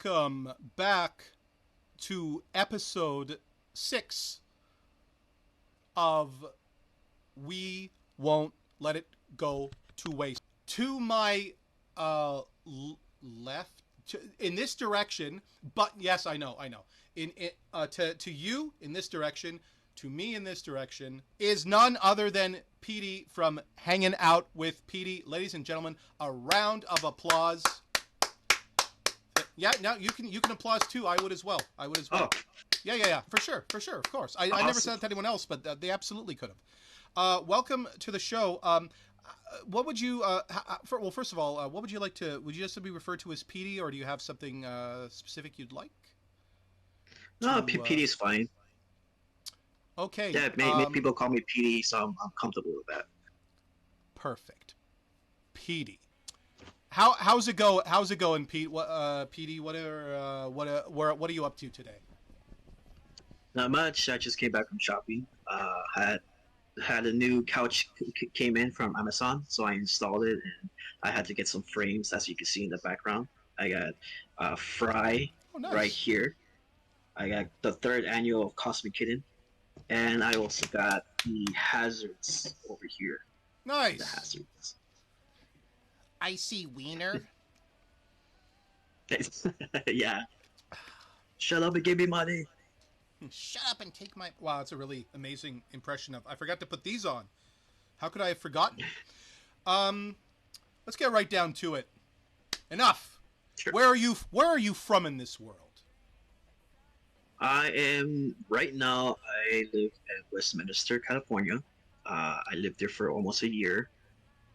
welcome back to episode 6 of We Won't Let It Go to Waste. To my left, in this direction, but yes, I know. To you in this direction, to me in this direction, is none other than Petey from Hanging Out with Petey. Ladies and gentlemen, a round of applause. Yeah, now you can applaud too. I would as well. Oh. Yeah. For sure, of course. I never said that to anyone else, but they absolutely could have. Welcome to the show. What would you? First of all, what would you like to? Would you just be referred to as Petey, or do you have something specific you'd like? No, Petey's fine. Okay. Yeah, many people call me Petey, so I'm comfortable with that. Perfect. Petey. How's it going, Pete? Petey, what are you up to today? Not much. I just came back from shopping. Had a new couch came in from Amazon, so I installed it, and I had to get some frames, as you can see in the background. I got Fry right here. I got the 3rd annual of Cosmic Kitten, and I also got the hazards over here. Nice. The hazards. I see Wiener. Yeah. Shut up and give me money. Shut up and take my... Wow, that's a really amazing impression of... I forgot to put these on. How could I have forgotten? Let's get right down to it. Enough. Sure. Where are you from in this world? I am... Right now, I live in Westminster, California. I lived there for almost a year.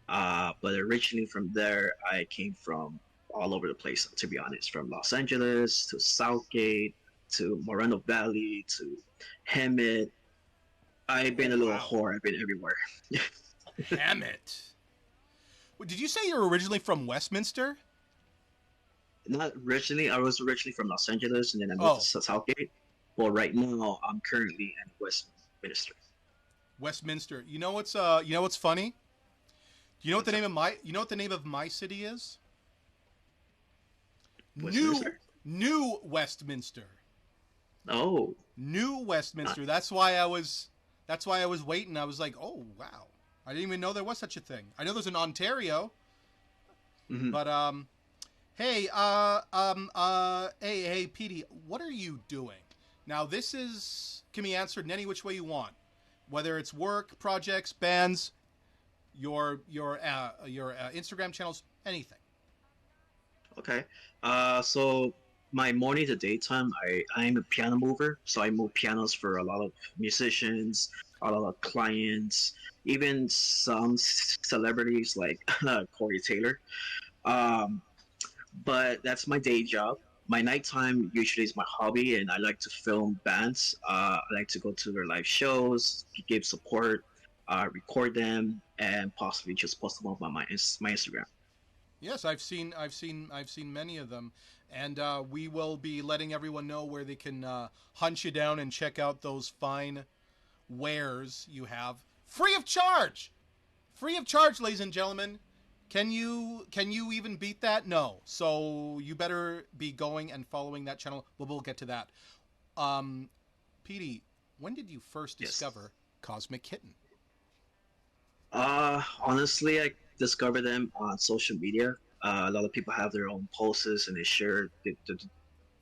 But originally from there, I came from all over the place, to be honest. From Los Angeles to Southgate to Moreno Valley to Hemet. I've been a little whore. I've been everywhere. Hemet. Did you say you're originally from Westminster? Not originally. I was originally from Los Angeles, and then I moved to Southgate. Well, right now, I'm currently in Westminster. Westminster. You know what's funny? Do you know what the name of my city is? Westminster? New Westminster. Oh. New Westminster. That's why I was waiting. I was like, "Oh, wow. I didn't even know there was such a thing." I know there's an Ontario. Mm-hmm. But hey, hey, Petey, what are you doing? Now, this can be answered in any which way you want. Whether it's work, projects, bands, your Instagram channels, anything. Okay. So my morning to daytime, I'm a piano mover, so I move pianos for a lot of musicians, a lot of clients, even some celebrities like Corey Taylor. But that's my day job. My nighttime usually is my hobby, and I like to film bands. I like to go to their live shows, give support, record them, and possibly just post them on my Instagram. Yes, I've seen many of them, and we will be letting everyone know where they can hunt you down and check out those fine wares you have, free of charge, ladies and gentlemen. Can you even beat that? No. So you better be going and following that channel. We'll get to that. Petey, when did you first discover Cosmic Kitten? Honestly, I discovered them on social media. A lot of people have their own posts and they share the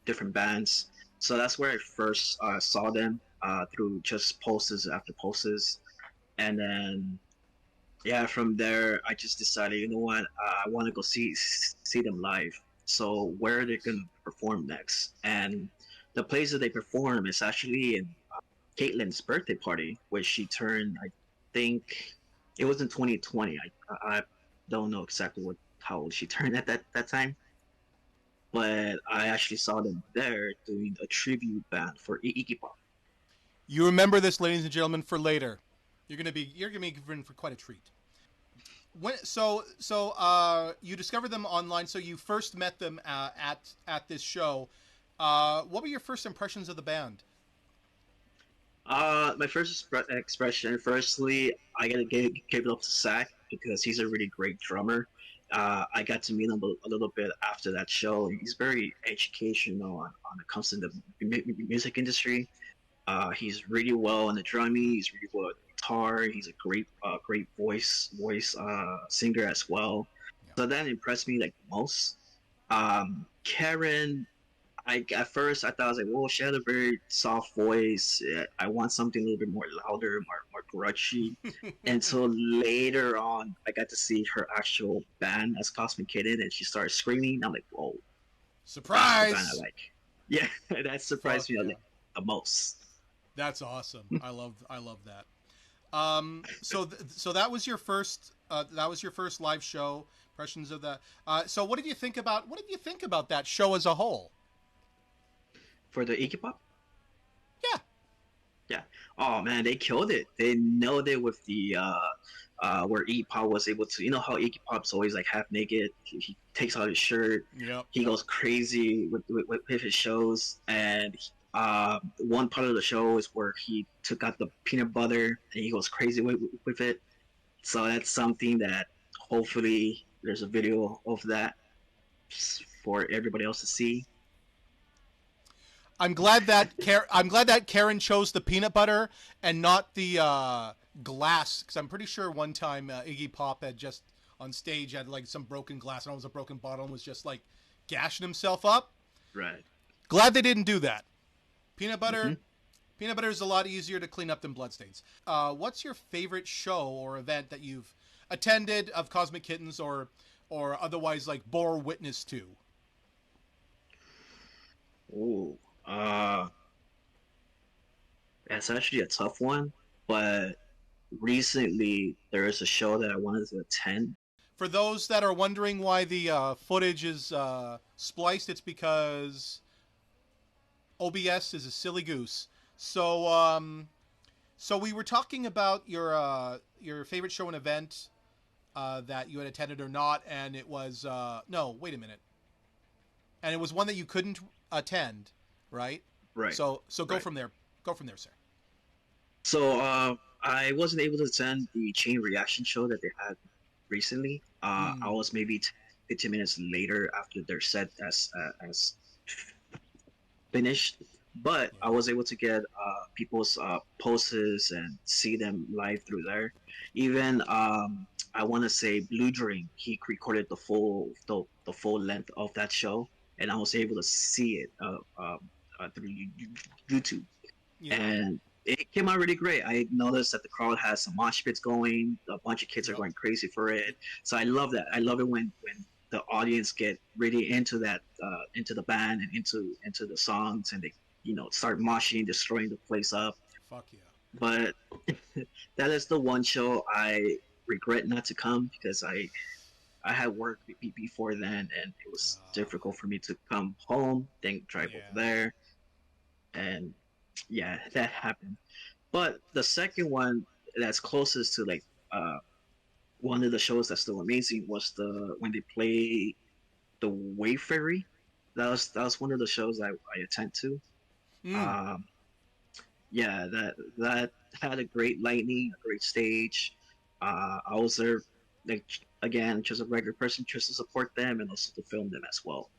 different bands. So that's where I first saw them, through just posts after posts. And then, yeah, from there, I just decided, you know what, I want to go see them live. So where are they going to perform next? And the place that they perform is actually in Caitlin's birthday party, which she turned, I think, it was in 2020. I don't know exactly how old she turned at that time, but I actually saw them there doing a tribute band for Iggy Pop. You remember this, ladies and gentlemen, for later. You're gonna be given for quite a treat. So you discovered them online. So you first met them at this show. What were your first impressions of the band? My first expression, firstly, I gotta give it up to Zach because he's a really great drummer. I got to meet him a little bit after that show. He's very educational on it comes to the music industry. He's really well on the drumming. He's really well at the guitar. He's a great voice singer as well. Yeah. So that impressed me like the most. Karen, I at first I thought I was like, well, she had a very soft voice. I want something a little bit more louder, more grudgy. Until later on, I got to see her actual band as Cosmic Kitten, and she started screaming. I'm like, whoa, Surprise! that's the band I like. Yeah, that surprised me like the most. That's awesome. I love that. So that was your first live show. Impressions of that. So what did you think about that show as a whole? For the Iggy Pop? Yeah. Yeah. Oh man, they killed it. They nailed it with the where Iggy Pop was able to, you know how Iggy Pop's always like half naked. He takes out his shirt. Yep. He goes crazy with his shows, and one part of the show is where he took out the peanut butter and he goes crazy with it. So that's something that hopefully there's a video of that for everybody else to see. I'm glad that Karen chose the peanut butter and not the glass, because I'm pretty sure one time Iggy Pop had just on stage had like some broken glass and it was a broken bottle and was just like gashing himself up. Right. Glad they didn't do that. Peanut butter is a lot easier to clean up than bloodstains. What's your favorite show or event that you've attended of Cosmic Kittens or otherwise like bore witness to? Ooh. That's actually a tough one, but recently there is a show that I wanted to attend. For those that are wondering why the footage is spliced, it's because OBS is a silly goose. So we were talking about your favorite show and event that you had attended or not, and it was no, wait a minute, and it was one that you couldn't attend, right? Right. So go from there. Go from there, sir. So I wasn't able to attend the chain reaction show that they had recently. I was maybe 15 minutes later after their set as finished, but I was able to get people's posts and see them live through there. Even I want to say Blue Dream, he recorded the full length of that show, and I was able to see it through YouTube. Yeah. And it came out really great. I noticed that the crowd has some mosh pits going. A bunch of kids are going crazy for it. So I love that. I love it when the audience get really into that, into the band and into the songs, and they start moshing, destroying the place up. Fuck yeah! But that is the one show I regret not to come, because I had work before then, and it was difficult for me to come home, then drive over there, and yeah, that happened. But the second one that's closest to like one of the shows that's still amazing was when they play the Wayfairy. That was one of the shows I attend to. Yeah, that had a great lighting, a great stage. I was there, like, again, just a regular person, just to support them and also to film them as well.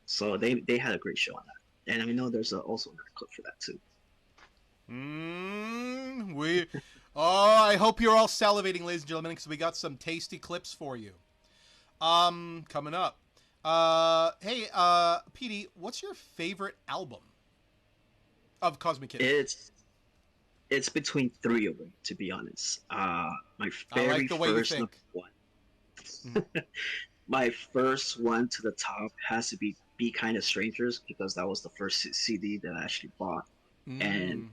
So they had a great show on that, and I know there's also another clip for that too. I hope you're all salivating, ladies and gentlemen, because we got some tasty clips for you. Coming up. Hey, Petey, what's your favorite album of Cosmic Kitten? It's between three of them, to be honest. My very I like the way first you think. one. My first one to the top has to be Kind of Strangers, because that was the first CD that I actually bought, and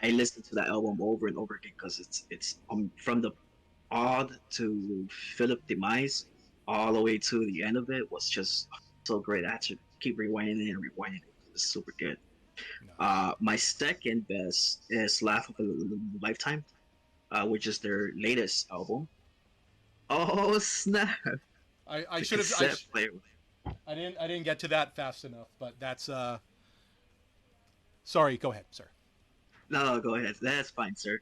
I listened to that album over and over again, because it's from the Odd to Philip Demise all the way to the end of it was just so great. I had to keep rewinding it and rewinding it. It's super good. My second best is Laugh of a Lifetime, which is their latest album. Oh snap! I should have. I didn't get to that fast enough, but that's Sorry, go ahead, sir. No, go ahead. That's fine, sir.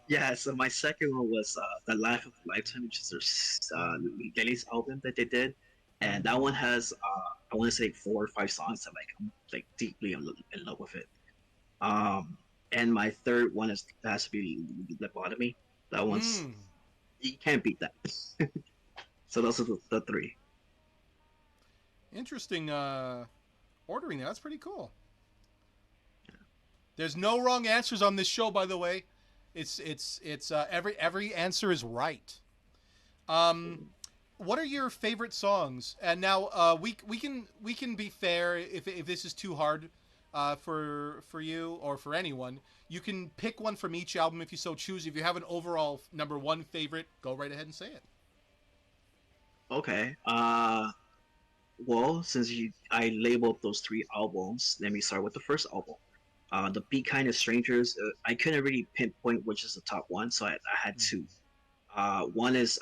Yeah. So my second one was the Life of a Lifetime, which is their latest album that they did, and that one has I want to say 4 or 5 songs that like I'm like deeply in love with it. Um, and my third one is has to be Lobotomy. That one's Mm. you can't beat that. So those are the three. Interesting ordering there. That's pretty cool. There's no wrong answers on this show, by the way. It's every answer is right. Um, what are your favorite songs? And now we can be fair if this is too hard for you or for anyone. You can pick one from each album if you so choose. If you have an overall number one favorite, go right ahead and say it. Okay. Well, since I labeled those 3 albums, let me start with the first album. The Be Kind of Strangers. I couldn't really pinpoint which is the top one, so I had two. One is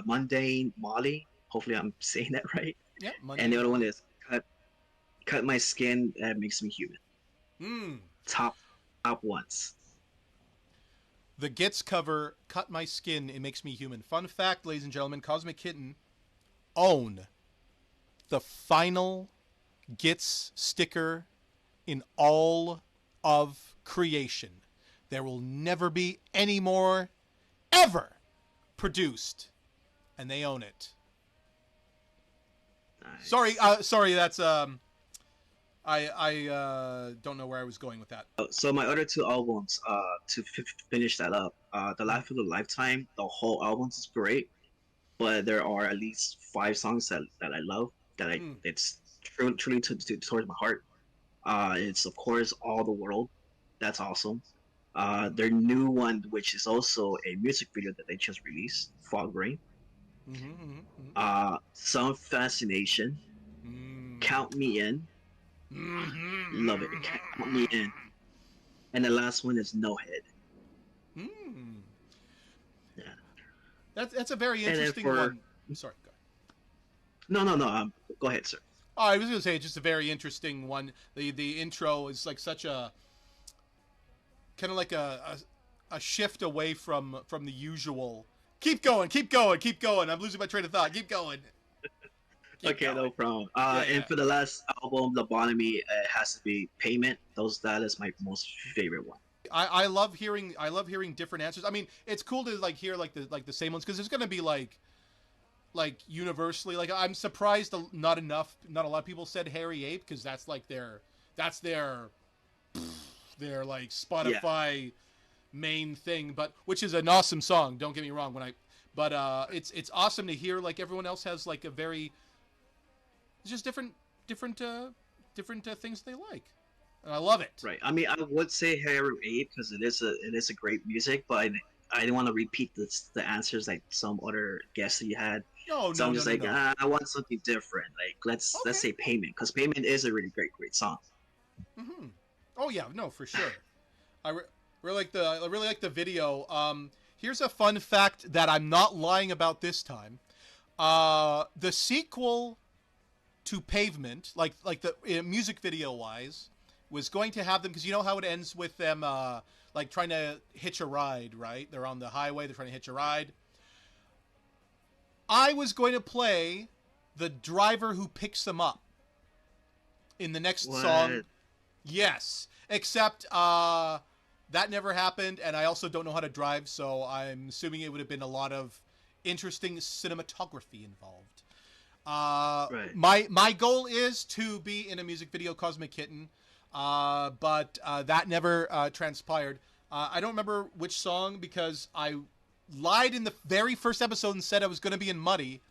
Mundane Molly. Hopefully, I'm saying that right. Yeah, And Monday the other one Molly. is Cut My Skin That Makes Me Human. Hmm. Top top ones. The Gits cover, Cut My Skin, It Makes Me Human. Fun fact, ladies and gentlemen, Cosmic Kitten own the final Gits sticker in all of creation. There will never be any more ever produced, and they own it. Sorry, Nice. sorry, that's I don't know where I was going with that. So my other 2 albums, to finish that up, The Mm, Life of a Lifetime, the whole album is great, but there are at least 5 songs that I love that I mm, it's truly towards my heart. It's of course All the World, that's awesome. mm, Their new one, which is also a music video that they just released, Fog Rain. mm, mm, mm, Some Fascination, mm, Count Me In, mm, love it. Count Me In, and the last one is No Head. mm. Yeah, That's a very and then interesting for one. Sorry, go ahead. no. Go ahead, sir. Oh, I was going to say it's just a very interesting one. The intro is like such a kind of like a shift away from the usual. Keep going, keep going, keep going. I'm losing my train of thought. Keep going, keep Okay, no going. problem. Yeah, And yeah. for the last album, Lobotomy, it has to be Payment. Those that is my most favorite one. I love hearing different answers. I mean, it's cool to like hear like the same ones because there's gonna be like universally like I'm surprised not a lot of people said Harry Ape because that's their like Yeah, Spotify main thing, but which is an awesome song. Don't get me wrong. But it's awesome to hear like everyone else has like a very it's just different things they like, and I love it. right. I mean, I would say Harry 8 because it is a great music, but I didn't want to repeat the answers like some other guests that you had. No, So no, I'm no, just no, like, no. I want something different. Like let's Okay. say Payment because Payment is a really great song. Mm-hmm. Oh yeah, no, for sure. I really like the video. Here's a fun fact that I'm not lying about this time. The sequel to Pavement, like the music video wise, was going to have them because you know how it ends with them like trying to hitch a ride, right? They're on the highway, they're trying to hitch a ride. I was going to play the driver who picks them up in the next song. What? Yes, except that never happened, and I also don't know how to drive, so I'm assuming it would have been a lot of interesting cinematography involved. Right. My goal is to be in a music video, Cosmic Kitten, but that never transpired. I don't remember which song because I lied in the very first episode and said I was going to be in Muddy,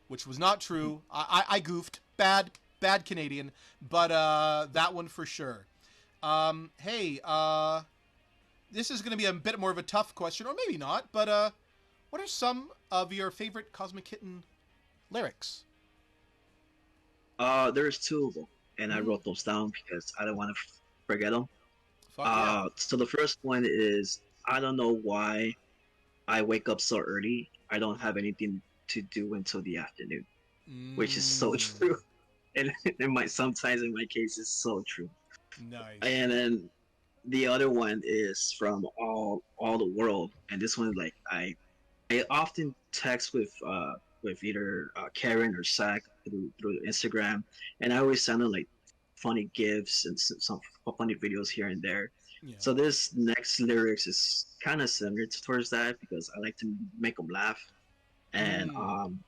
which was not true. I goofed. Bad Canadian, but that one for sure. Hey, this is going to be a bit more of a tough question, or maybe not, but what are some of your favorite Cosmic Kitten lyrics? There's 2 of them, and I Mm, wrote those down because I don't want to forget them. fuck yeah. So the first one is I don't know why I wake up so early. I don't have anything to do until the afternoon, which is so Mm, true. And sometimes in my case it's so true. nice. And then the other one is from all the world, and this one like I often text with either Karen or Zach through Instagram, and I always send them like funny gifs and some funny videos here and there. Yeah. So this next lyrics is kind of similar towards that because I like to make them laugh, and Mm.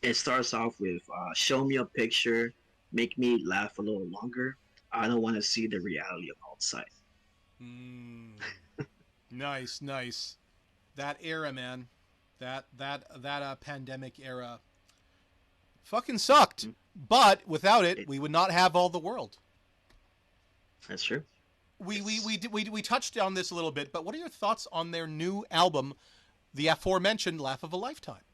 it starts off with show me a picture, make me laugh a little longer. I don't want to see the reality of outside. Mm. Nice, nice. That era, man. That pandemic era fucking sucked. Mm, But without it, it, we would not have all the world. that's true. It's We touched on this a little bit, but what are your thoughts on their new album, the aforementioned "Laugh of a Lifetime"?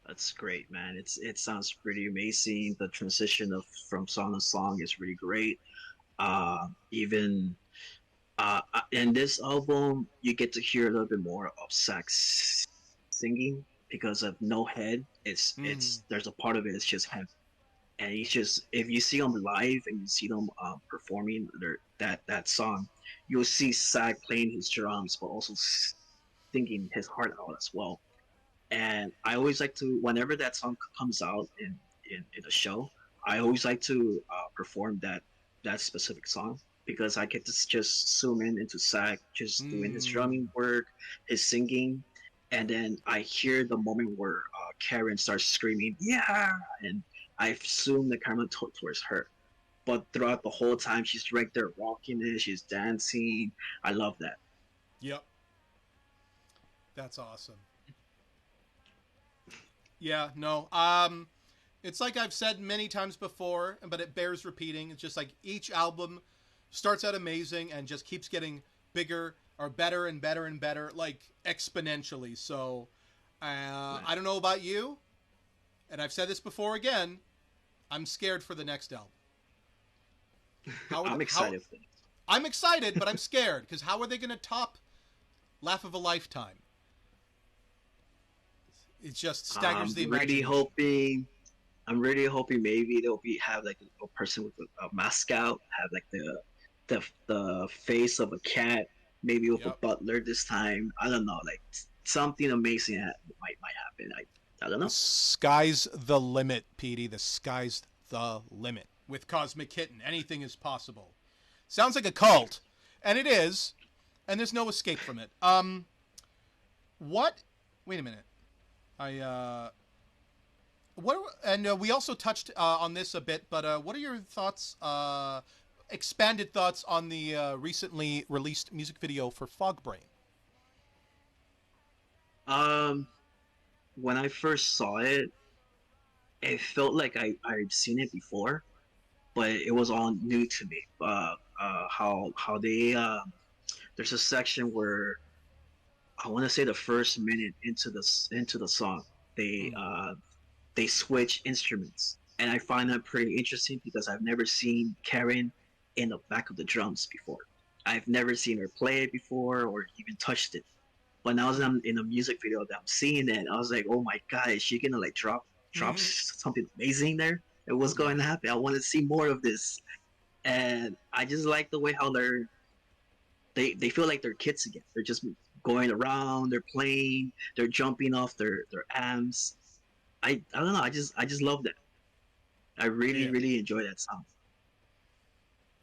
That's great, man. It sounds pretty amazing. The transition of from song to song is really great. Even in this album, you get to hear a little bit more of Sax singing because of no head. Mm. It's there's a part of it. It's just him, and he's just if you see him live and you see them performing that song, you'll see Sax playing his drums, but also singing his heart out as well. And I always like to whenever that song comes out in a show, I always like to perform that specific song because I get to just zoom in into Zach just doing his Mm. drumming work, his singing, and then I hear the moment where Karen starts screaming yeah, and I zoom the camera towards her. But throughout the whole time, she's right there rocking it, she's dancing. I love that. Yep, that's awesome. Yeah, no. It's like I've said many times before, but it bears repeating. It's just like each album starts out amazing and just keeps getting bigger or better and better and better, like exponentially. So, I don't know about you, and I've said this before again. I'm scared for the next album. I'm How excited for it. I'm excited, but I'm scared because how are they going to top "Laugh of a Lifetime"? It just staggers I'm the really imagination. hoping I'm really hoping maybe they'll be have like a person with a mascot, have like the face of a cat, maybe with a Yep. butler this time. I don't know, like something amazing might happen. I don't The know. sky's the limit, Petey. The sky's the limit. With Cosmic Kitten, anything is possible. Sounds like a cult, and it is, and there's no escape from it. What? Wait a minute. I what? And we also touched on this a bit, but what are your thoughts? Expanded thoughts on the recently released music video for Fog Brain? Um, when I first saw it, it felt like I'd seen it before, but it was all new to me. How they there's a section where I want to say the first minute into the song, they Mm. uh, they switch instruments, and I find that pretty interesting because I've never seen Karen in the back of the drums before. I've never seen her play it before or even touched it. But now that I'm in a music video that I'm seeing it, I was like, oh my god, is she gonna like drop something amazing there? And what's Yeah. going to happen? I want to see more of this, and I just like the way how they feel like they're kids again. They're just going around, they're playing, they're jumping off their amps. I don't know. I just love that. I really Yeah. really enjoy that song.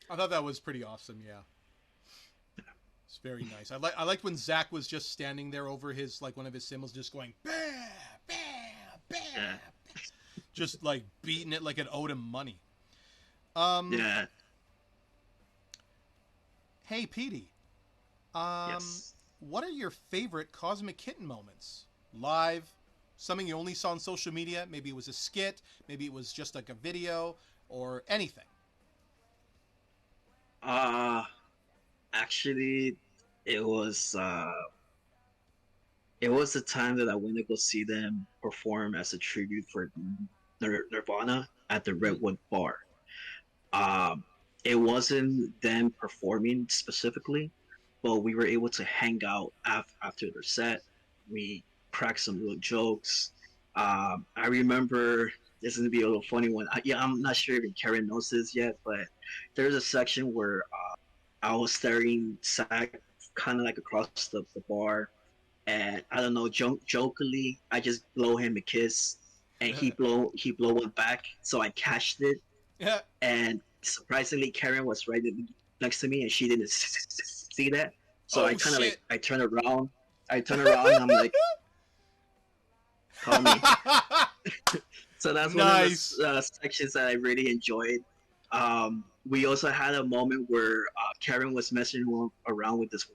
I thought that was pretty awesome. Yeah. It's very nice. I liked when Zach was just standing there over his like one of his cymbals, just going bam, bam, bam, Yeah, just like beating it like it owed him money. Um, yeah, hey Petey, um, yes. what are your favorite Cosmic Kitten moments? Live, something you only saw on social media. Maybe it was a skit. Maybe it was just like a video or anything. Uh actually, it it was the time that I went to go see them perform as a tribute for Nirvana at the Mm, Redwood Bar. Um, it wasn't them performing specifically, but we were able to hang out after their set. We cracked some little jokes. I remember this is gonna be a little funny one. Yeah, I'm not sure if Karen knows this yet, but there's a section where I was staring Zach kind of like across the bar, and I don't know, jokingly, I just blow him a kiss, and he blow one back, so I catched it, Yeah. and surprisingly, Karen was right next to me, and she didn't see that, so I Oh kind of like shit. I turn around, and I'm like, call me. So that's one of the Nice. sections that I really enjoyed. We also had a moment where Karen was messing around with this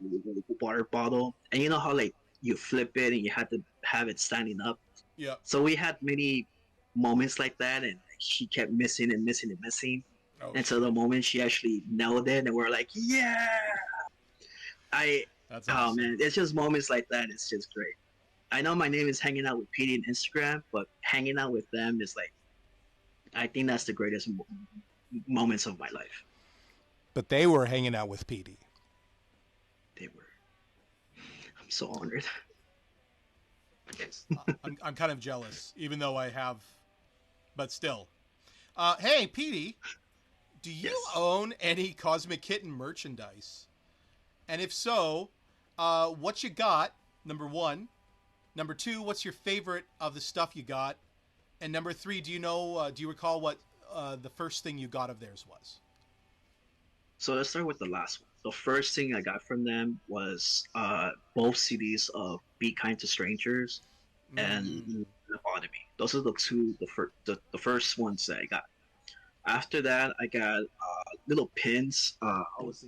water bottle, and you know how like you flip it and you had to have it standing up. Yeah. So we had many moments like that, and she kept missing and missing and missing. Oh And so shit. the moment she actually nailed it, and we're like, yeah, I, That's oh awesome. man, it's just moments like that. It's just great. I know my name is Hanging Out with Petey on Instagram, but hanging out with them is like, I think that's the greatest moments of my life. But they were hanging out with Petey. They were. I'm so honored. I'm kind of jealous, even though I have, but still. Hey, Petey, do you Yes. own any Cosmic Kitten merchandise? And if so, what you got? Number one. Number two, what's your favorite of the stuff you got? And number three, do you recall what the first thing you got of theirs was? So let's start with the last one. The first thing I got from them was both CDs of Be Kind to Strangers and Mm. Lobotomy. Those are the first ones that I got. After that, I got little pins. I was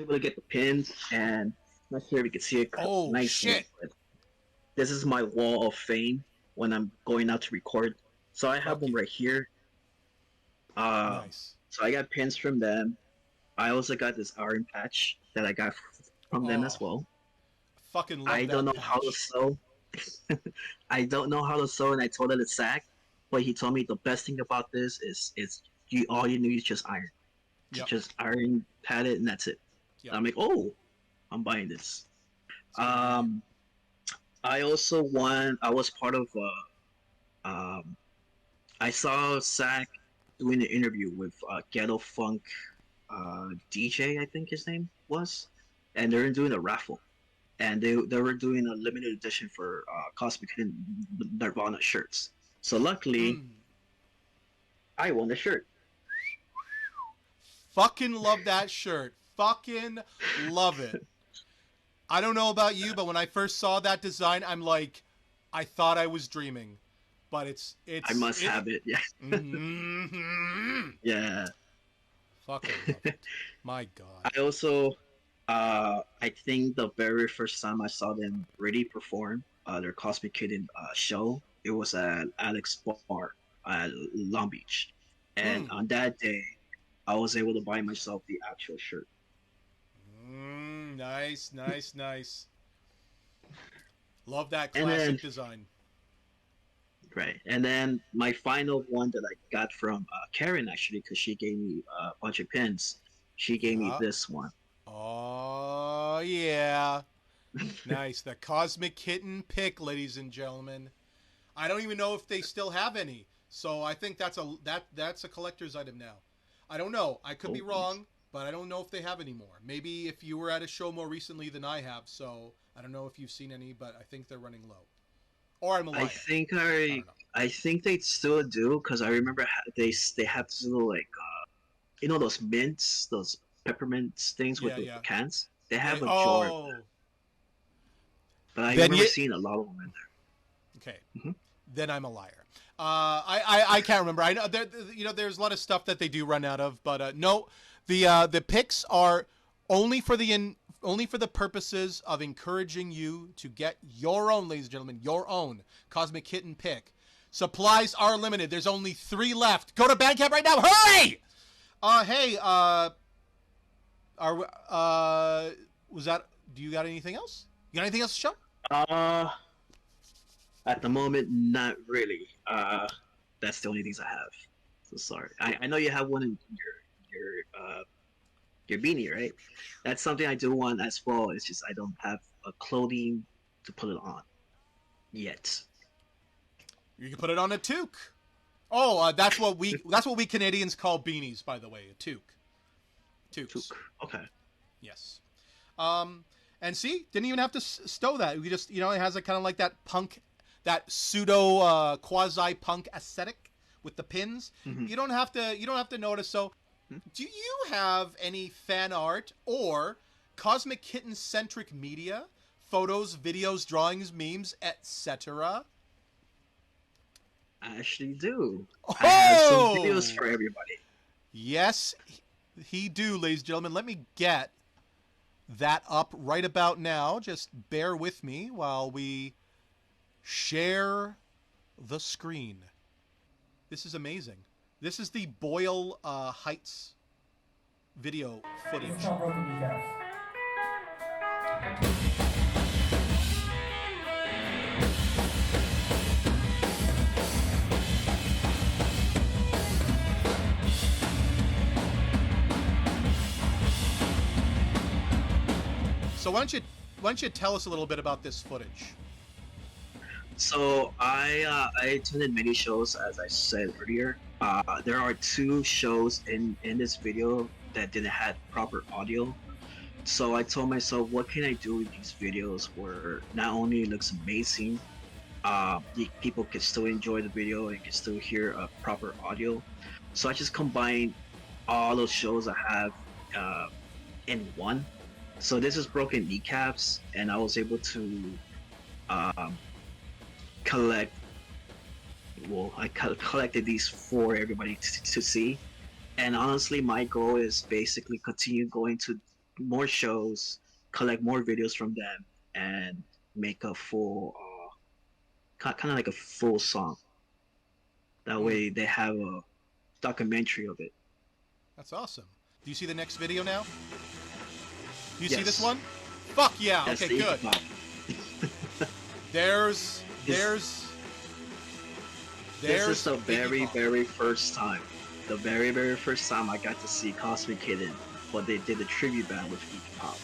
able to get the pins, and I'm not sure if you can see it Oh, nicely, shit. but this is my wall of fame when I'm going out to record. So I have Fuck them yeah. right here. Um, Nice. so I got pins from them. I also got this iron patch that I got from them as Oh, well. fucking I love don't that know how to patch. sew. I don't know how to sew, and I told it to Zach, but he told me the best thing about this is you all you need is just iron, Yep. just iron, pat it, and that's it. Yep. And I'm like, oh, I'm buying this. It's convenient. Um, I also won. I was part of. I saw Zach doing an interview with Ghetto Funk DJ, I think his name was, and they were doing a raffle, and they were doing a limited edition for Cosmic Nirvana shirts. So luckily, Mm. I won the shirt. Fucking love that shirt. Fucking love it. I don't know about you, but when I first saw that design, I'm like, I thought I was dreaming. But it's I it's must it. have it. Yeah, Mm-hmm. yeah. Fucking love it. My God. I also, I think the very first time I saw them really perform their Cosmic Kitten show, it was at Alex Bar at Long Beach, and Mm. on that day, I was able to buy myself the actual shirt. Nice, nice, nice. Love that And then, classic design. right, and then my final one that I got from Karen actually, because she gave me a bunch of pins. She gave me Yeah. this one. Oh yeah. Nice. The Cosmic Kitten pick, ladies and gentlemen. I don't even know if they still have any. So I think that's a collector's item now. I don't know. I could Oh, be nice. wrong, but I don't know if they have any more. Maybe if you were at a show more recently than I have, so I don't know if you've seen any, but I think they're running low. Or I'm a I liar. think I I don't know. I think they still do because I remember they have this little like you know those mints, those peppermint things with Yeah, the yeah. cans. They Yeah. have a jar of that, Oh. but I Then remember you seeing a lot of them in okay. there. Hmm. Then I'm a liar. I can't remember. I know there's a lot of stuff that they do run out of, but no, the picks are only for only for the purposes of encouraging you to get your own, ladies and gentlemen, your own Cosmic Kitten pick. Supplies are limited. There's only 3 left. Go to Bandcamp right now. Hurry! Hey, are was that? Do you got anything else? You got anything else to show? Uh, at the moment, not really. That's the only things I have. So sorry. I know you have one in your beanie, right? That's something I do want as well. It's just I don't have a clothing to put it on yet. You can put it on a toque. Oh, that's what we Canadians call beanies, by the way, a toque. Toques. Okay. Yes. And see, didn't even have to stow that. We just, it has a kind of like that punk, that pseudo quasi punk aesthetic with the pins. Mm-hmm. You don't have to notice. So, do you have any fan art or Cosmic Kitten centric media, photos, videos, drawings, memes, etc.? I actually do. Oh! I have some videos for everybody. Yes, he do, ladies and gentlemen. Let me get that up right about now. Just bear with me while we share the screen. This is amazing. This is the Boyle Heights video footage. So why don't you tell us a little bit about this footage? So I attended many shows, as I said earlier. There are 2 shows in this video that didn't have proper audio. So I told myself, what can I do with these videos where not only it looks amazing, people can still enjoy the video and can still hear a proper audio. So I just combined all those shows I have in one. So this is Broken Kneecaps, and I was able to collect. Well, I collected these for everybody to see, and honestly, my goal is basically continue going to more shows, collect more videos from them, and make a full, kind of like a full song. That way, they have a documentary of it. That's awesome. Do you see the next video now? Do you Yes. see this one? Fuck yeah! That's Okay, good. There's. This is the very first time. The very first time I got to see Cosmic Kitten, but they did a tribute band with Iggy Pop.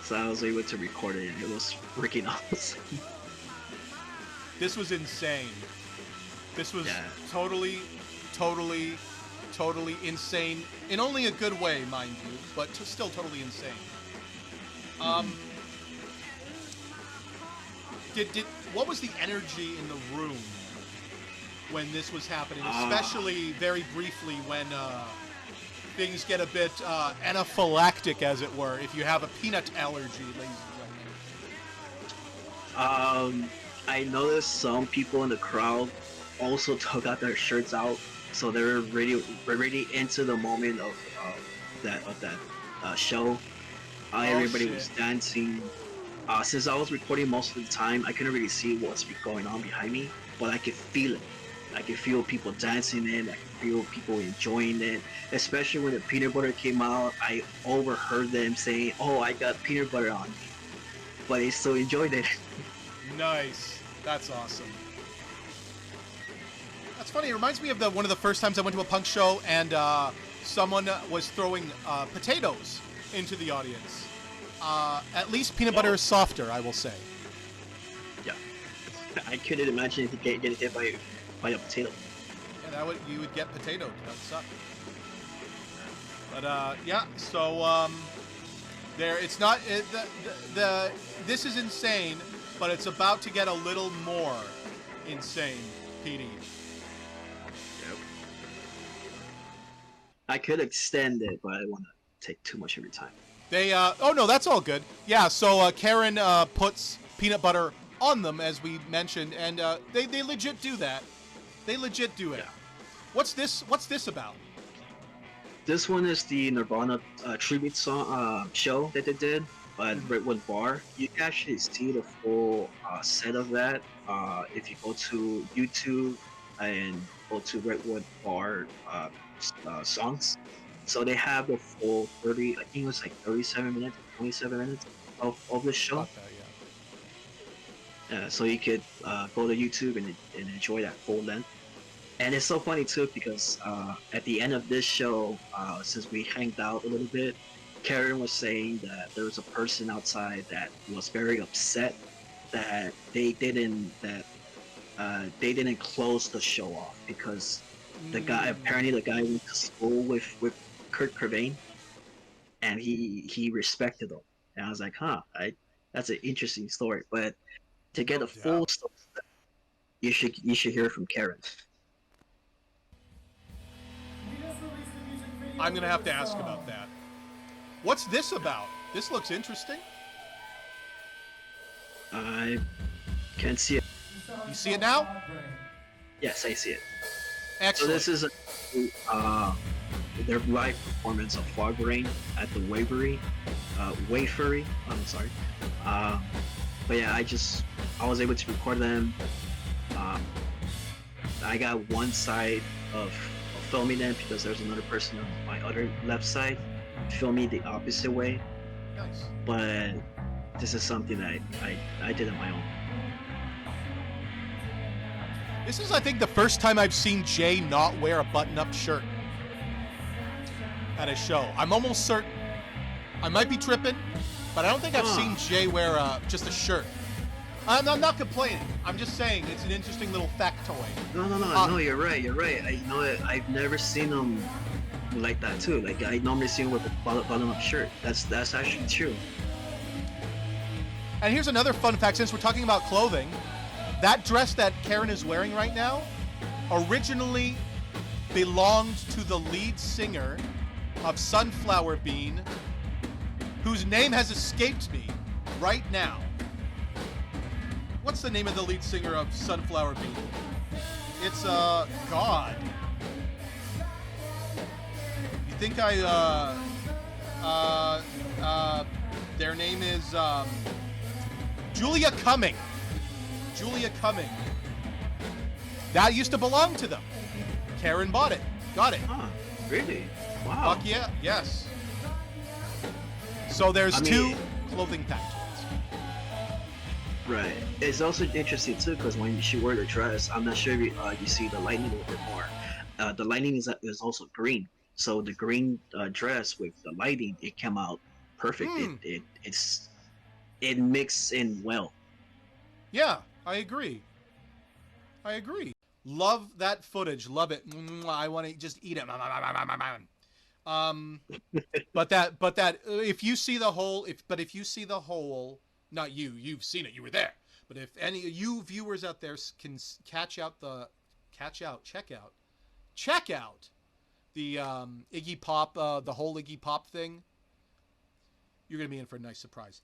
So I was able to record it, and it was freaking awesome. This was insane. This was totally insane. In only a good way, mind you, but still totally insane. What was the energy in the room when this was happening? Especially very briefly when things get a bit anaphylactic, as it were, if you have a peanut allergy, ladies and gentlemen. I noticed some people in the crowd also took out their shirts out, so they're really into the moment of that show. Everybody was dancing. Since I was recording most of the time, I couldn't really see what's going on behind me, but I could feel it. I could feel people dancing it. I could feel people enjoying it. Especially when the peanut butter came out, I overheard them saying, "Oh, I got peanut butter on me," but they still enjoyed it. Nice. That's awesome. That's funny. It reminds me of one of the first times I went to a punk show and someone was throwing potatoes into the audience. At least peanut butter is softer, I will say. Yeah. I couldn't imagine if you getting hit by a potato. Yeah, you would get potatoed. That would suck. But yeah, so it's not this is insane, but it's about to get a little more insane, Petey. Yep. I could extend it, but I don't want to take too much of your time. They oh no, that's all good. Yeah, so Karen puts peanut butter on them, as we mentioned, and they legit do that. They legit do it. Yeah. What's this about? This one is the Nirvana tribute song show that they did at Redwood Bar. You can actually see the full set of that if you go to YouTube and go to Redwood Bar songs. So they have the full 30, I think it was like 37 minutes, 27 minutes of the show. About that, yeah. So you could go to YouTube and enjoy that full length. And it's so funny too because at the end of this show, since we hanged out a little bit, Karen was saying that there was a person outside that was very upset that they didn't close the show off because the guy went to school with Kurt Cobain, and he respected him. And I was like, huh, that's an interesting story. But to get No a full doubt. story, you should hear from Karen. I'm gonna have to ask about that. What's this about? This looks interesting. I can't see it. You see it now? Yes, I see it. Excellent. So this is their live performance of Fog Rain at the Wafery. I'm sorry. But yeah, I was able to record them. I got one side of filming them because there's another person on my other left side filming the opposite way. Nice. But this is something that I did on my own. This is, I think, the first time I've seen Jay not wear a button-up shirt at a show. I'm almost certain. I might be tripping, but I don't think I've seen Jay wear just a shirt. I'm not complaining. I'm just saying it's an interesting little factoid. No, you're right. I've never seen him like that too. Like I normally see him with a button-up shirt. That's actually true. And here's another fun fact, since we're talking about clothing. That dress that Karen is wearing right now originally belonged to the lead singer of Sunflower Bean, whose name has escaped me right now. What's the name of the lead singer of Sunflower Bean? It's, God. You think their name is, Julia Cumming. Julia Cumming. That used to belong to them. Karen bought it. Got it. Huh, really? Wow. Fuck yeah, yes. So there's two clothing factories. Right. It's also interesting too because when she wore the dress, I'm not sure if you see the lighting a little bit more. The lighting is also green. So the green dress with the lighting, it came out perfect. It mixed in well. Yeah. I agree. Love that footage. Love it. I want to just eat it. But that if you see the whole, not you, you've seen it. You were there. But if any of you viewers out there can check out the Iggy Pop, the whole Iggy Pop thing, you're gonna be in for a nice surprise.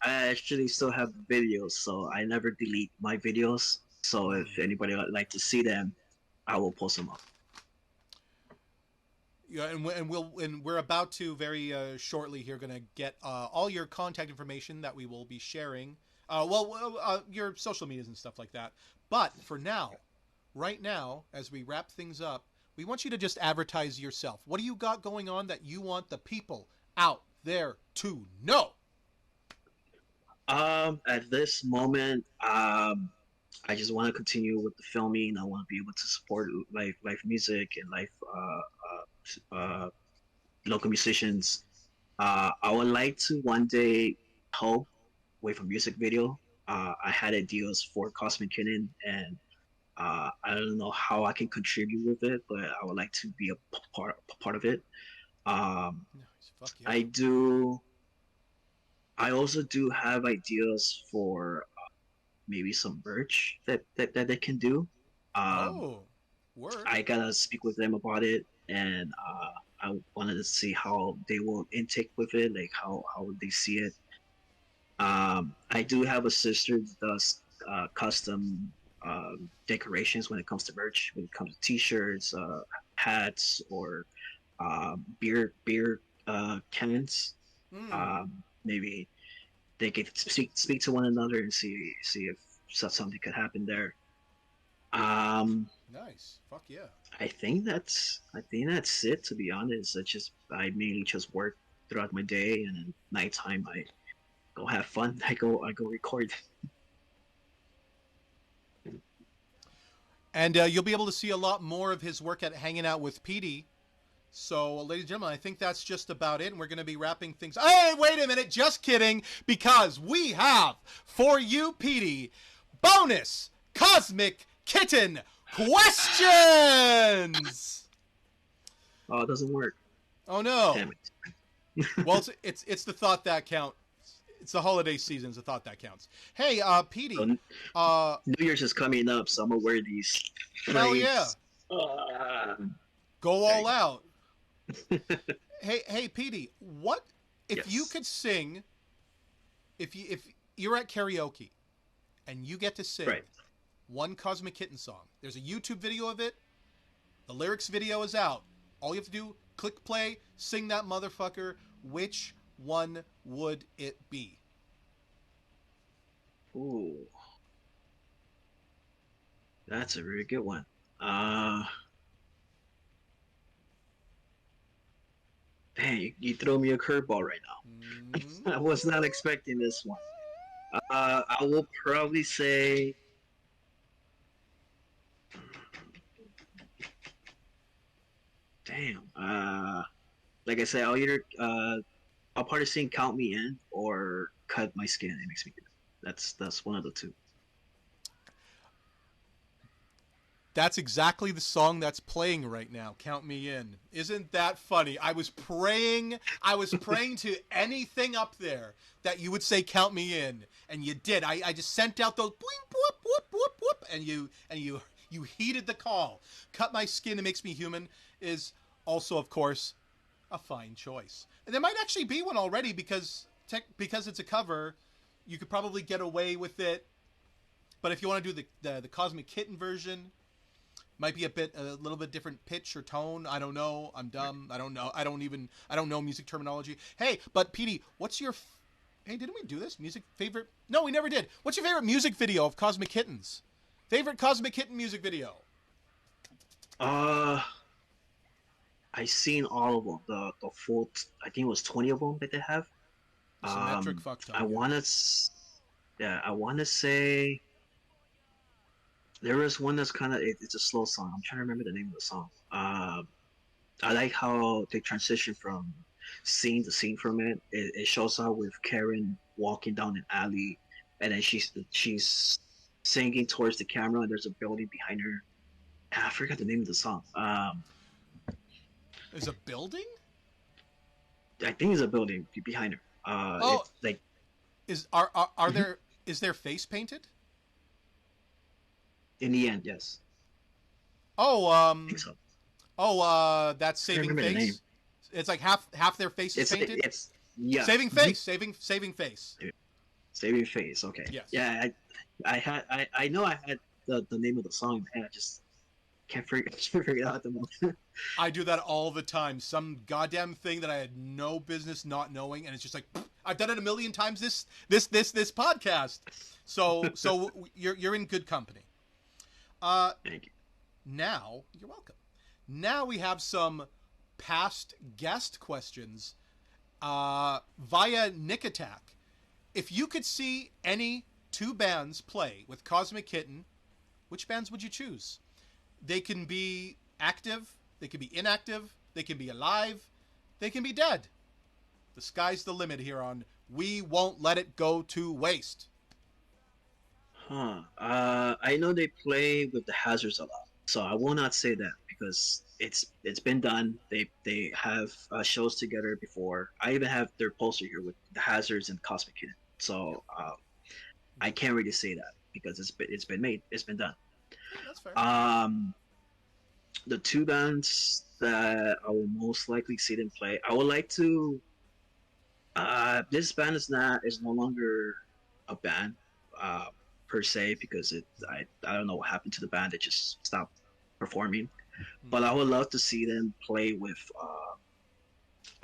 I actually still have videos, so I never delete my videos. So if anybody would like to see them, I will post them up. Yeah, and we're about to very shortly here going to get all your contact information that we will be sharing. Your social medias and stuff like that. But for now, right now, as we wrap things up, we want you to just advertise yourself. What do you got going on that you want the people out there to know? At this moment, I just want to continue with the filming. I want to be able to support live music and local musicians. I would like to one day help with a music video. I had ideas for Cosmic Kitten, and I don't know how I can contribute with it, but I would like to be a part of it. Nice. Fuck yeah. I also do have ideas for maybe some merch that they can do. Word. I gotta speak with them about it, and I wanted to see how they will intake with it, like how they see it. I do have a sister that does custom decorations when it comes to merch, when it comes to t-shirts, hats, or beer cannons. Maybe they could speak to one another and see if something could happen there. Nice. Fuck yeah. I think that's it, to be honest. I mainly just work throughout my day, and at nighttime I go have fun. I go record. And you'll be able to see a lot more of his work at Hanging Out with Petey. So, ladies and gentlemen, I think that's just about it. And we're going to be wrapping things. Hey, wait a minute. Just kidding. Because we have, for you, Petey, bonus Cosmic Kitten questions. Oh, it doesn't work. Oh no. Damn it. Well, it's the thought that counts. It's the holiday season. It's the thought that counts. Hey, So Petey. Uh, New Year's is coming up, so I'm gonna wear these hell yeah. braids. Uh, Go there you all out. Hey, Petey. What if you Yes. could sing? If you're at karaoke and you get to sing Right. one Cosmic Kitten song, there's a YouTube video of it. The lyrics video is out. All you have to do, click play, sing that motherfucker. Which one would it be? Ooh, that's a really good one. Uh, Dang, you throw me a curveball right Mm, now. I was not expecting this one. I will probably say, damn. Like I said, I'll probably sing "Count Me In" or "Cut My Skin." It makes me. That's one of the two. that's exactly the song that's playing right now. Count Me In. Isn't that funny? I was praying to anything up there that you would say "Count Me In," and you did. I just sent out those boing, whoop, whoop, whoop, whoop, and you heeded the call. "Cut My Skin, It Makes Me Human" is also, of course, a fine choice. And there might actually be one already because it's a cover. You could probably get away with it. But if you want to do the Cosmic Kitten version, might be a little bit different pitch or tone. I don't know. I'm dumb. I don't know. I don't know music terminology. Hey, but Petey, what's your hey, didn't we do this? Music favorite? No, we never did. What's your favorite music video of Cosmic Kittens? Favorite Cosmic Kitten music video? Uh, I seen all of them. The full. I think it was 20 of them that they have. It's a metric fuck I ton, yeah. wanna. Yeah, I wanna say there is one that's kind of it's a slow song. I'm trying to remember the name of the song. I like how they transition from scene to scene from it. It shows up with Karen walking down an alley, and then she's singing towards the camera, and there's a building behind her. I forgot the name of the song. There's a building? I think it's a building behind her. Oh, It's like are Mhm. there is their face painted? In the end, yes, Oh, I think so. that's I can't Saving remember the name. Face. It's like half their face is painted. It's yeah. Saving Mhm. Face, saving face. Saving Face. Okay. Yes. Yeah, I know I had the name of the song in my head. I just can't figure it out at the moment. I do that all the time. Some goddamn thing that I had no business not knowing, and it's just like I've done it a million times. This podcast. So you're in good company. Uh, Thank you. Now you're welcome. Now we have some past guest questions via Nick Attack. If you could see any two bands play with Cosmic Kitten, which bands would you choose? They can be active, they can be inactive, they can be alive, they can be dead. The sky's the limit here on We Won't Let It Go to Waste. Huh. I know they play with the Hazards a lot, so I will not say that because it's been done. They have shows together before. I even have their poster here with the Hazards and Cosmic Kid. So I can't really say that because it's been made. It's been done. That's fair. The two bands that I will most likely see them play. I would like to. This band is no longer a band. Uh, per se because I don't know what happened to the band. It just stopped performing. But I would love to see them play with.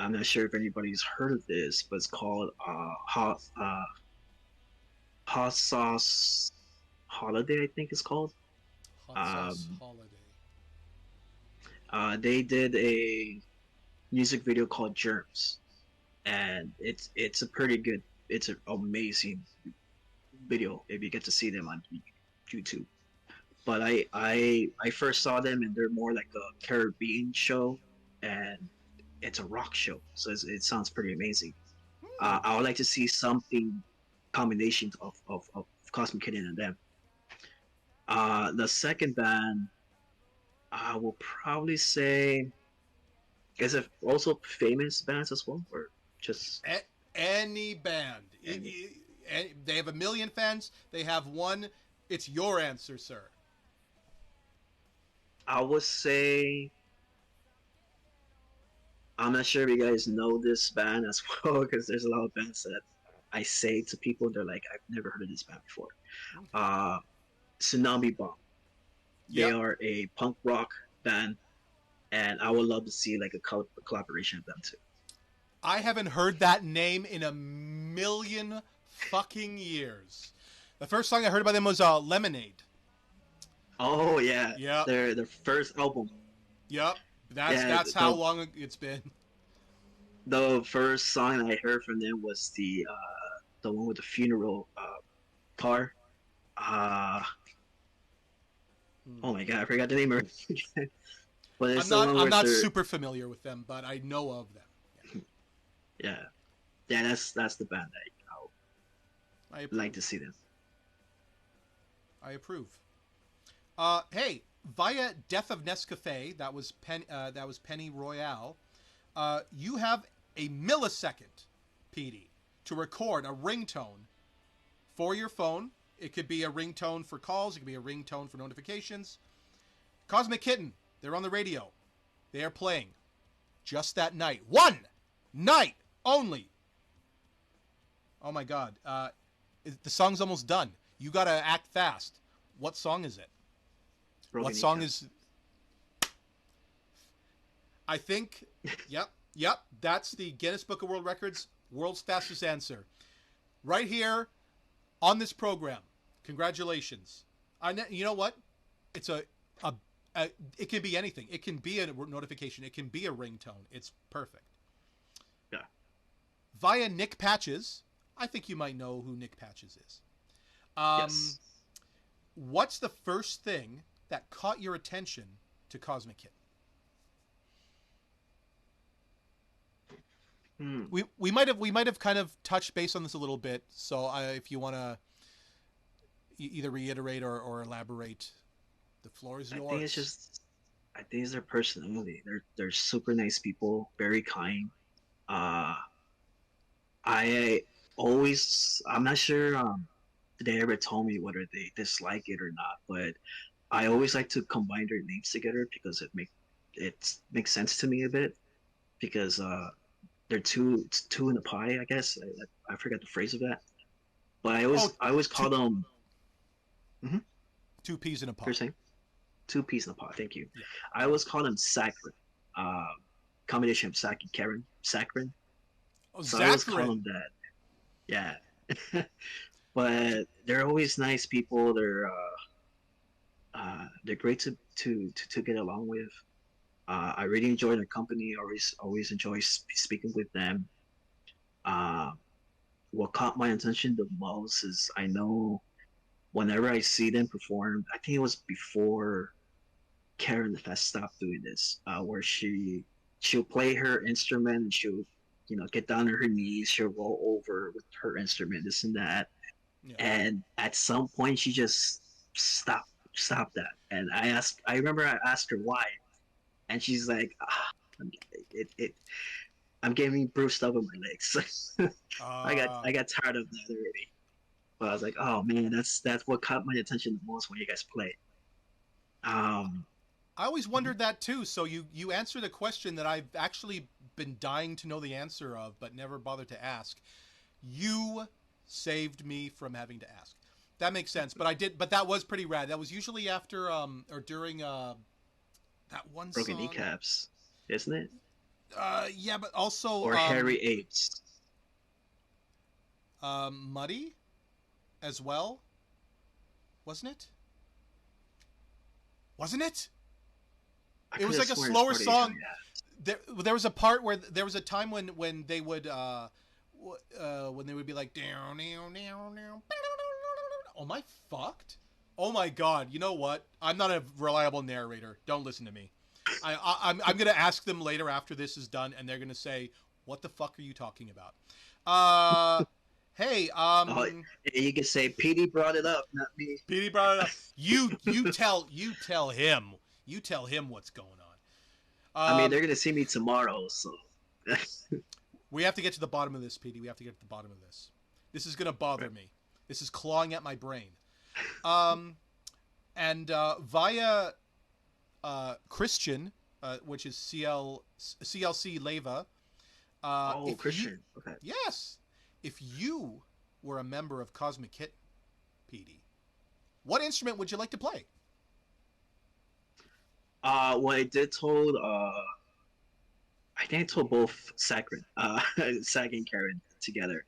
I'm not sure if anybody's heard of this, but it's called Hot Sauce Holiday. I think it's called. Hot Sauce Um, Holiday. they did a music video called Germs, and it's a pretty good. It's an amazing video if you get to see them on YouTube. But I first saw them and they're more like a Caribbean show, and it's a rock show, so it sounds pretty amazing. I would like to see something combination of Cosmic Kitten and them. The second band, I will probably say Is it also famous bands as well, or just Any band. any? They have 1 million fans. They have one. It's your answer, sir. I would say I'm not sure if you guys know this band as well because there's a lot of bands that I say to people, they're like, I've never heard of this band before. Uh, Tsunami Bomb. They Yep. are a punk rock band, and I would love to see like a collaboration of them too. I haven't heard that name in 1 million fucking years. The first song I heard by them was Lemonade. Oh yeah, Yep. their first album. Yep. That's Yeah, that's how long it's been. the first song I heard from them was the one with the funeral car. Uh, oh my god, I forgot the name of it. But it's the one I'm with not their super familiar with them, but I know of them. yeah, yeah. That's the band that I I'd approve. like to see them. I approve. Hey, via Death of Nescafe, that was Penny Royale. You have a millisecond, Petey, to record a ringtone for your phone. It could be a ringtone for calls. It could be a ringtone for notifications. Cosmic Kitten, they're on the radio. They are playing just that night. One night only. Oh my God. The song's almost done. You got to act fast. What song is it? Broken What song Kneecap. is... I think... Yep. That's the Guinness Book of World Records world's fastest answer. Right here on this program. Congratulations. You know what? It's it can be anything. It can be a notification. It can be a ringtone. It's perfect. Yeah. Via Nick Patches. I think you might know who Nick Patches is. Yes. What's the first thing that caught your attention to Cosmic Kitten? We might have kind of touched base on this a little bit. So if you want to either reiterate or elaborate, the floor is yours. I think it's their personality. They're super nice people, very kind. I I'm not sure they ever told me whether they dislike it or not, but I always like to combine their names together because it makes sense to me a bit because they're two in a pie, I guess. I forgot the phrase of that, but I always call them. Mm-hmm. 2 peas in a You're pod. saying 2 peas in a pod. Thank you. Yeah. I always call them saccharin. Combination of Sack and Karen. Saccharin. Oh, So I always call Zachary. them that. Yeah. But they're always nice people. They're great to get along with. I really enjoy their company. Always enjoy speaking with them. Uh, what caught my attention the most is I know whenever I see them perform, I think it was before Karen has stopped doing this, where she'll play her instrument and she'll get down on her knees, she'll roll over with her instrument, this and that, Yeah. and at some point she just stop that. And I remember I asked her why, and she's like, I'm getting bruised up in my legs. I got tired of that already. But I was like, oh man, that's what caught my attention the most when you guys play. I always wondered that too. So you answered a question that I've actually been dying to know the answer of, but never bothered to ask. You saved me from having to ask. That makes sense. But I did. But that was pretty rad. That was usually after or during that one Broken song. Kneecaps, isn't it? Yeah, but also Or Harry Apes. Muddy, as well. Wasn't it? Wasn't it? I It was could've like a sworn it's slower part of song. yeah. There was a part where there was a time when they would when they would be like down down down down. Am I fucked? Oh my god! You know what? I'm not a reliable narrator. Don't listen to me. I'm gonna ask them later after this is done, and they're gonna say, "What the fuck are you talking about?" Hey, You can say Petey brought it up, not me. Petey brought it up. You tell him what's going I mean, they're gonna see me tomorrow, so. We have to get to the bottom of this, Petey. We have to get to the bottom of this. This is gonna bother me. This is clawing at my brain. And via Christian, which is CLC Leva. Christian. Okay. Yes. If you were a member of Cosmic Kitten, Petey, what instrument would you like to play? Well, I did told I think I told both Zach and Karen together.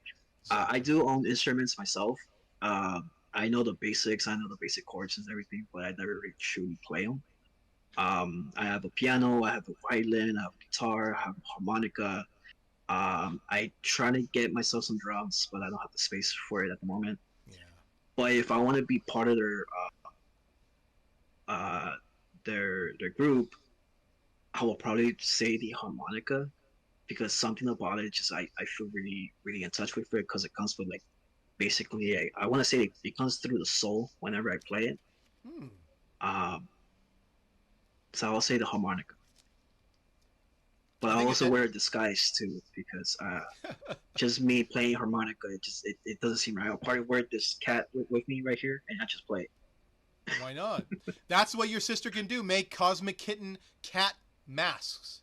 I do own instruments myself. I know the basics. I know the basic chords and everything, but I never really truly play them. I have a piano. I have a violin. I have a guitar. I have a harmonica. I try to get myself some drums, but I don't have the space for it at the moment. Yeah. But if I want to be part of their group, I will probably say the harmonica, because something about it just I feel really really in touch with it, because it comes with like basically I want to say it comes through the soul whenever I play it. So I'll say the harmonica. But I also wear a disguise too, because just me playing harmonica, it doesn't seem right. I'll probably wear this cat with me right here, and I just play it. Why not? That's what your sister can do. Make Cosmic Kitten cat masks.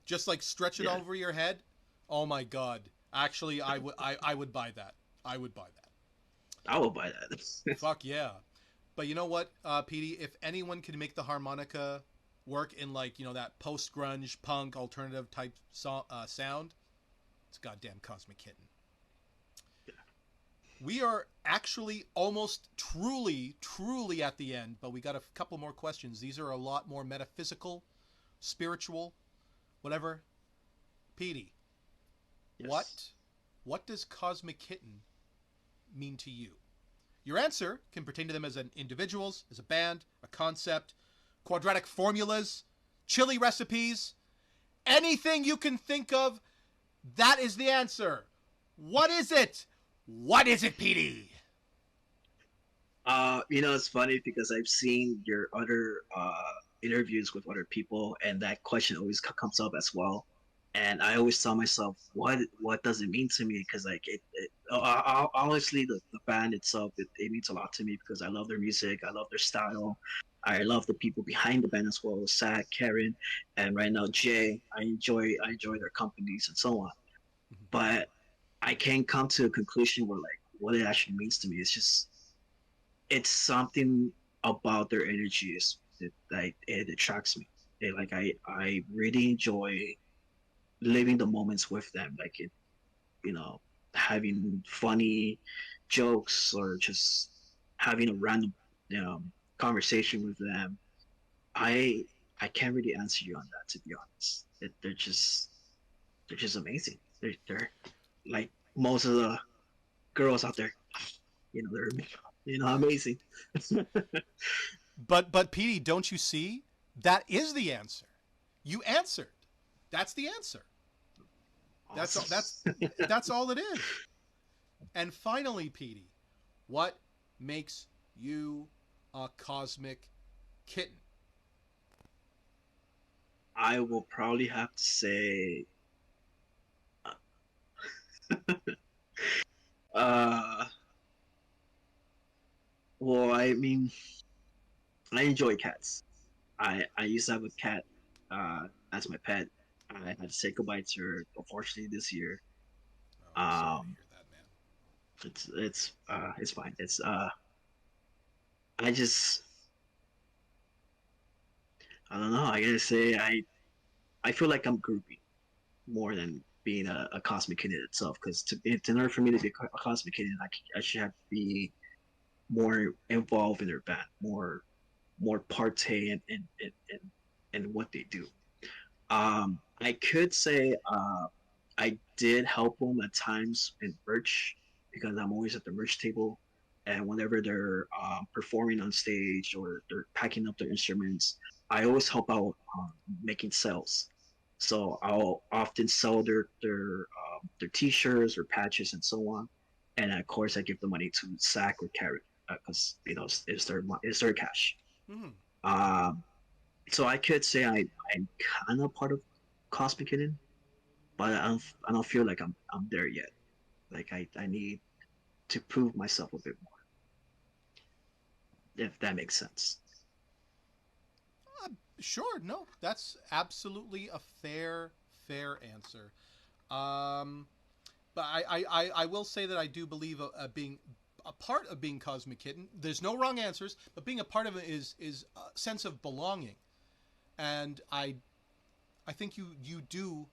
Just like stretch it over your head. Oh my god! Actually, I would buy that. I would buy that. I will buy that. Fuck yeah! But you know what, Petey? If anyone can make the harmonica work in like, you know, that post-grunge punk alternative type sound, it's goddamn Cosmic Kitten. Yeah. We are actually almost truly at the end, but we got a couple more questions. These are a lot more metaphysical, spiritual, whatever. Petey, yes. what does Cosmic Kitten mean to you? Your answer can pertain to them as an individuals, as a band, a concept, quadratic formulas, chili recipes, anything you can think of. That is the answer. What is it? What is it, Petey? You know, it's funny because I've seen your other interviews with other people, and that question always comes up as well. And I always tell myself, what does it mean to me? Because like honestly, the band itself, it means a lot to me, because I love their music, I love their style, I love the people behind the band as well, Zach, Karen, and right now Jay. I enjoy their companies and so on. But I can't come to a conclusion where like what it actually means to me. It's something about their energy it attracts me. I really enjoy living the moments with them, like it, you know, having funny jokes, or just having a random, you know, conversation with them. I can't really answer you on that, to be honest. They're just amazing. They're like most of the girls out there. You know, they're, you know, amazing. But Petey, don't you see? That is the answer. You answered. That's the answer. Awesome. That's all it is. And finally, Petey, what makes you a Cosmic Kitten? I will probably have to say uh well, I mean, I enjoy cats. I used to have a cat as my pet. I had to say goodbye to her, unfortunately, this year. Oh, I'm sorry to Um, hear that, man. it's fine. I just I don't know. I gotta say I feel like I'm groupie more than being a cosmic kitten itself. Because in order for me to be a cosmic kitten, I should have to be more involved in their band, more partay in what they do. I could say I did help them at times in merch, because I'm always at the merch table, and whenever they're performing on stage or they're packing up their instruments, I always help out making sales. So I'll often sell their T-shirts or patches and so on, and of course I give the money to Zach or Carrot, because you know it's their cash. Mm-hmm. Um, So I could say I'm kind of part of Cosmic Kitten, but I don't feel like I'm there yet. Like I need to prove myself a bit more, if that makes sense. Sure, no, that's absolutely a fair answer. Um, but I will say that I do believe being a part of being Cosmic Kitten. There's no wrong answers, but being a part of it is a sense of belonging, and I think you do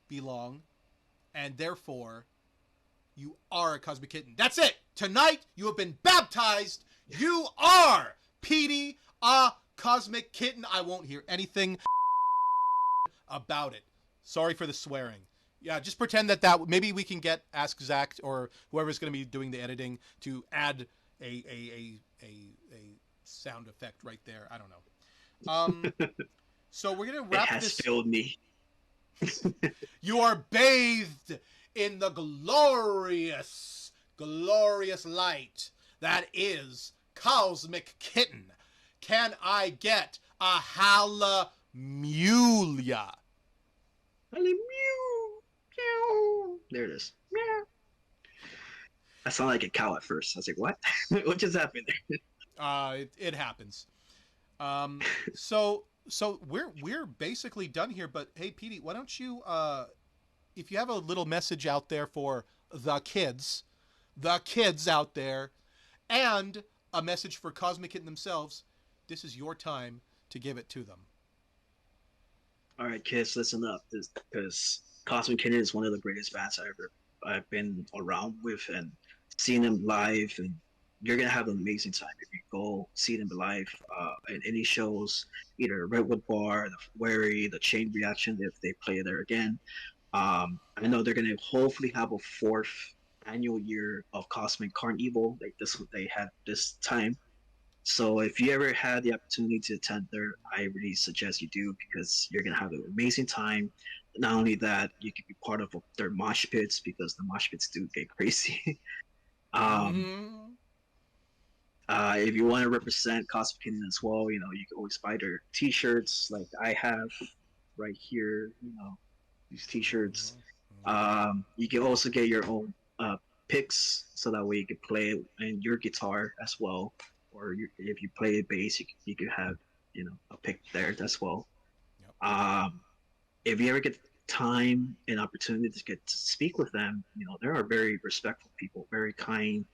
belong, and therefore you are a Cosmic Kitten. That's it. Tonight you have been baptized. You are Petey, a Cosmic Kitten. I won't hear anything about it. Sorry for the swearing. Yeah, just pretend that maybe we can ask Zach or whoever's going to be doing the editing to add a sound effect right there. I don't know. So we're going to It wrap has this. failed me. You are bathed in the glorious, glorious light that is Cosmic Kitten. Can I get a hallelujah? Meow, meow. There it is. Meow. I sound like a cow at first. I was like, what? What just happened there? It happens. So we're basically done here. But hey, Petey, why don't you, if you have a little message out there for the kids out there, and a message for Cosmic Kitten themselves, this is your time to give it to them. All right, kids, listen up, because Cosmic Kitten is one of the greatest bands I've been around with and seen them live, and you're gonna have an amazing time if you go see them live in any shows, either Redwood Bar, the Wary, the Chain Reaction if they play there again. I know they're gonna hopefully have a fourth annual year of Cosmic Carnival like this they had this time. So if you ever had the opportunity to attend there, I really suggest you do because you're gonna have an amazing time. Not only that, you can be part of their mosh pits because the mosh pits do get crazy. um, Mm-hmm. if you want to represent Cosmic Kitten as well, you can always buy their T-shirts like I have right here. These T-shirts. You can also get your own picks so that way you can play it in your guitar as well. Or if you play bass, you can have a pick there as well. Yep. If you ever get time and opportunity to get to speak with them, they are very respectful people, very kind.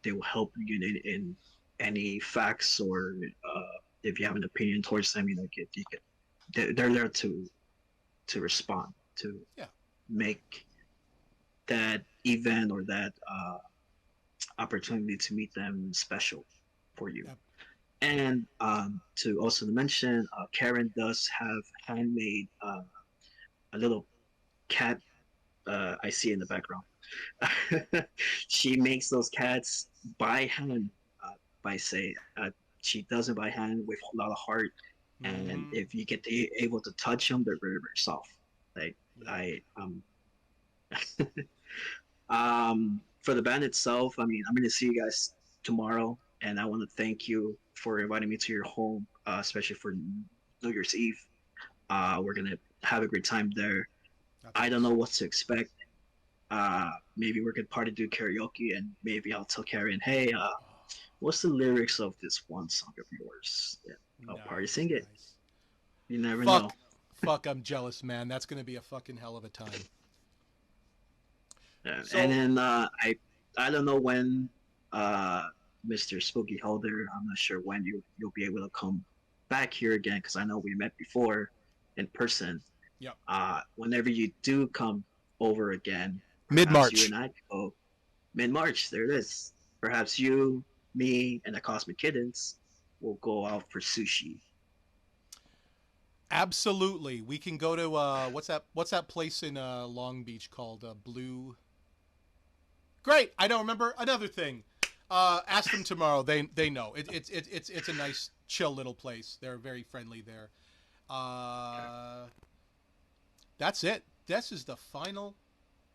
They will help you in any facts or if you have an opinion towards them, they're there to respond to Yeah. make that event or that opportunity to meet them special for you. Yep. And to also mention, Karen does have handmade a little cat I see in the background. She makes those cats by hand. By say, she does it by hand with a lot of heart. And Mm-hmm. if you get able to touch them, they're very very soft. Like Yep. I for the band itself, I mean, I'm going to see you guys tomorrow, and I want to thank you for inviting me to your home, especially for New Year's Eve. We're going to have a great time there. That's I don't know awesome. what to expect. Maybe we're going to party do karaoke, and maybe I'll tell Karen, hey, what's the lyrics of this one song of yours? Yeah, I'll party Nice, sing it. nice. You never know. Fuck, I'm jealous, man. That's gonna be a fucking hell of a time. Yeah. And So, then I don't know when uh, Mr. SpookyHelder. I'm not sure when you'll be able to come back here again because I know we met before in person. yeah, Whenever you do come over again, mid perhaps you March. and I could go mid-March. There it is. Perhaps you, me, and the Cosmic Kittens will go out for sushi. Absolutely, we can go to what's that place in Long Beach called Blue? Great, I don't remember another thing. Ask them tomorrow. They know. It's a nice chill little place. They're very friendly there. Uh, that's it. This is the final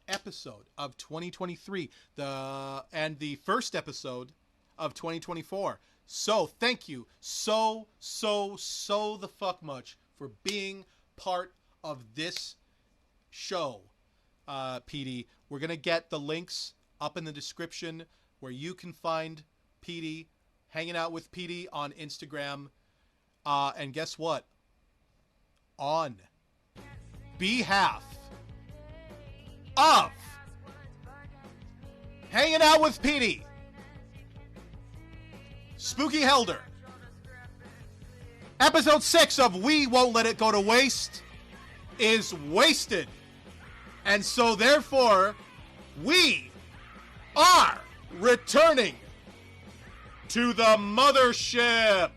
episode of 2023. The first episode of 2024. So thank you so the fuck much for being part of this show, Petey. We're going to get the links up in the description where you can find Petey, Hanging Out with Petey on Instagram. And guess what? On behalf of Hanging Out with Petey, SpookyHelder, episode 6 of We Won't Let It Go to Waste is wasted. And so therefore, we are returning to the mothership.